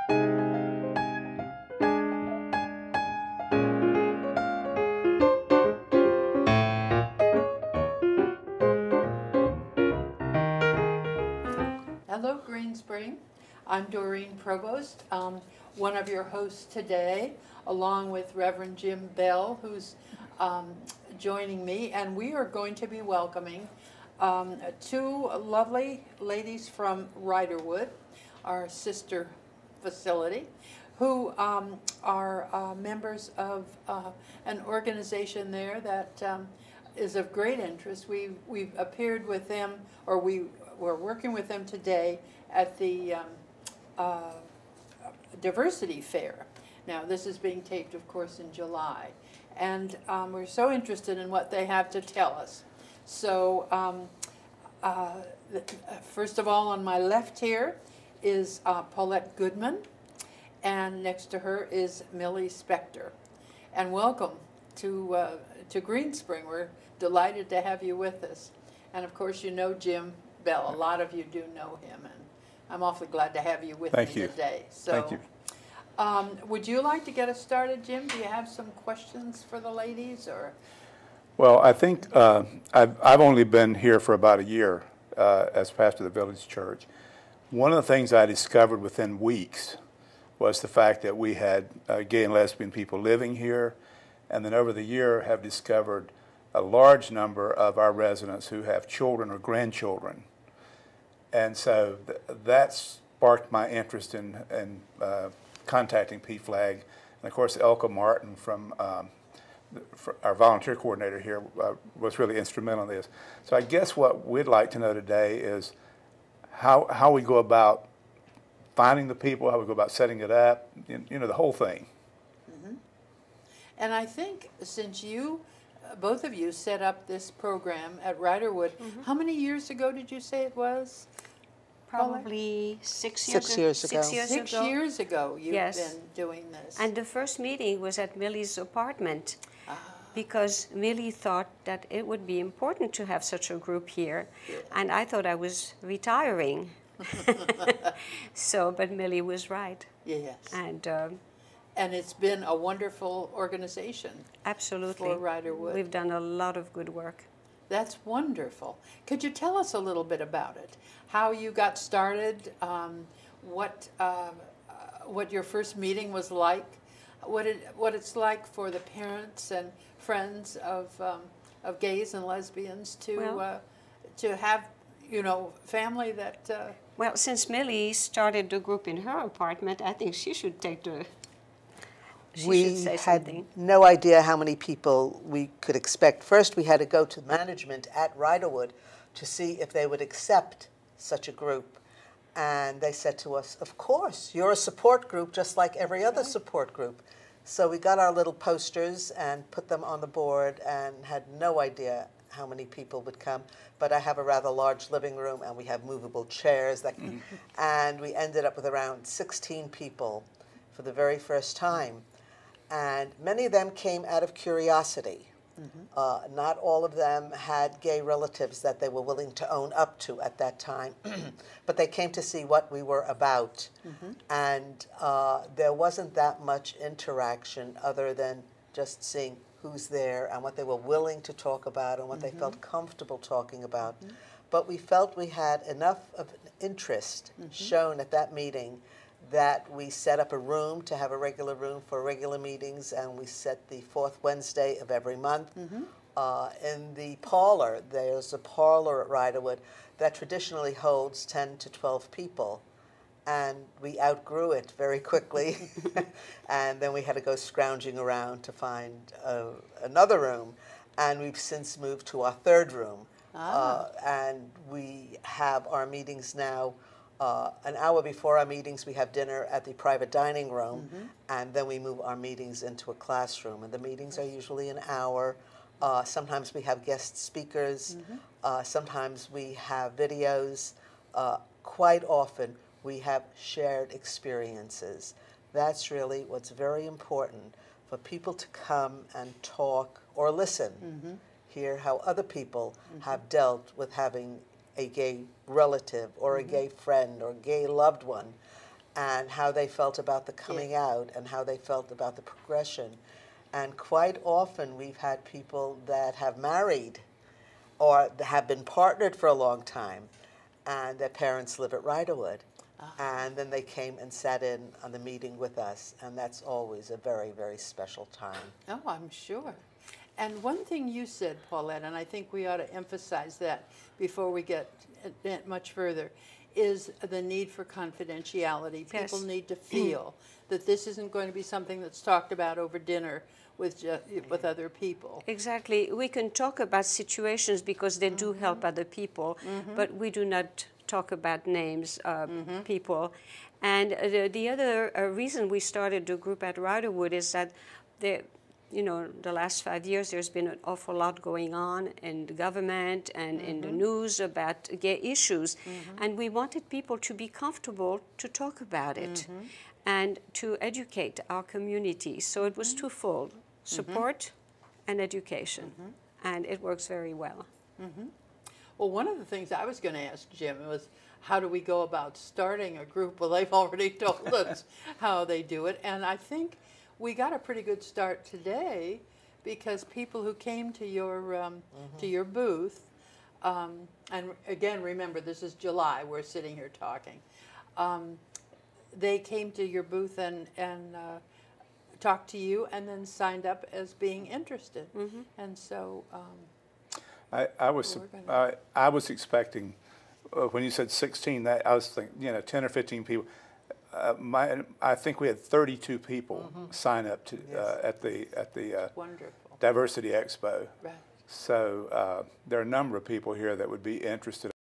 Hello, Green Spring. I'm Doreen Provost, one of your hosts today, along with Reverend Jim Bell, who's joining me, and we are going to be welcoming two lovely ladies from Riderwood, our sister facility, who are members of an organization there that is of great interest. We've appeared with them, or we're working with them today at the Diversity Fair. Now, this is being taped, of course, in July. And we're so interested in what they have to tell us. So, first of all, on my left here is Paulette Goodman, and next to her is Millie Spector. And welcome to Green Spring. We're delighted to have you with us. And of course, you know Jim Bell. A lot of you do know him, and I'm awfully glad to have you with me today. So, thank you. Would you like to get us started, Jim? Do you have some questions for the ladies, or? Well, I think I've only been here for about a year as pastor of the village church. One of the things I discovered within weeks was the fact that we had gay and lesbian people living here, and then over the year have discovered a large number of our residents who have children or grandchildren. And so that sparked my interest in contacting PFLAG. And of course, Elka Martin from our volunteer coordinator here was really instrumental in this. So I guess what we'd like to know today is how we go about finding the people, how we go about setting it up, you know, the whole thing. Mm-hmm. And I think since you, both of you set up this program at Riderwood, how many years ago did you say it was? Probably 6 years, 6 years ago. 6 years 6 ago. years ago you've Yes. been doing this. And the first meeting was at Millie's apartment because Millie thought that it would be important to have such a group here. Yeah. And I thought I was retiring. So, but Millie was right. Yes. And it's been a wonderful organization. absolutely. For Riderwood. We've done a lot of good work. That's wonderful. Could you tell us a little bit about it? How you got started, what your first meeting was like, what it's like for the parents and friends of gays and lesbians to have, you know, family that. Well, since Millie started the group in her apartment, I think she should take the. We say had something. no idea how many people we could expect. First, we had to go to management at Riderwood to see if they would accept such a group. And they said to us, of course, you're a support group just like every other support group. So we got our little posters and put them on the board and had no idea how many people would come. But I have a rather large living room, and we have movable chairs. And we ended up with around 16 people for the very first time. And many of them came out of curiosity. Not all of them had gay relatives that they were willing to own up to at that time, but they came to see what we were about. And there wasn't that much interaction other than just seeing who's there and what they were willing to talk about and what they felt comfortable talking about. But we felt we had enough of interest shown at that meeting that we set up a room to have a regular room for regular meetings, and we set the fourth Wednesday of every month. In the parlor, there's a parlor at Riderwood that traditionally holds 10 to 12 people, and we outgrew it very quickly, and then we had to go scrounging around to find another room, and we've since moved to our third room, and we have our meetings now. An hour before our meetings, we have dinner at the private dining room, and then we move our meetings into a classroom. And the meetings are usually an hour. Sometimes we have guest speakers. Sometimes we have videos. Quite often, we have shared experiences. That's really what's very important, for people to come and talk or listen, hear how other people have dealt with having a gay relative or a gay friend or gay loved one. and how they felt about the coming out and how they felt about the progression. And quite often we've had people that have married or have been partnered for a long time, and their parents live at Riderwood. And then they came and sat in on the meeting with us, and that's always a very, very special time. Oh, I'm sure. And one thing you said, Paulette, and I think we ought to emphasize that before we get much further, is the need for confidentiality. Yes. People need to feel that this isn't going to be something that's talked about over dinner with other people. Exactly. We can talk about situations because they do help other people, but we do not talk about names of people. And the other reason we started the group at Riderwood is that the last 5 years there's been an awful lot going on in the government and in the news about gay issues, and we wanted people to be comfortable to talk about it and to educate our community. So it was twofold: support and education, and it works very well. Well, one of the things I was going to ask Jim was, how do we go about starting a group? Well, they've already told us how they do it, and I think we got a pretty good start today because people who came to your booth, and again, remember, this is July, we're sitting here talking, they came to your booth and talked to you and then signed up as being interested. And so I was expecting, when you said 16, that I was thinking 10 or 15 people. I think we had 32 people sign up to at the wonderful Diversity Expo. Right. So there are a number of people here that would be interested.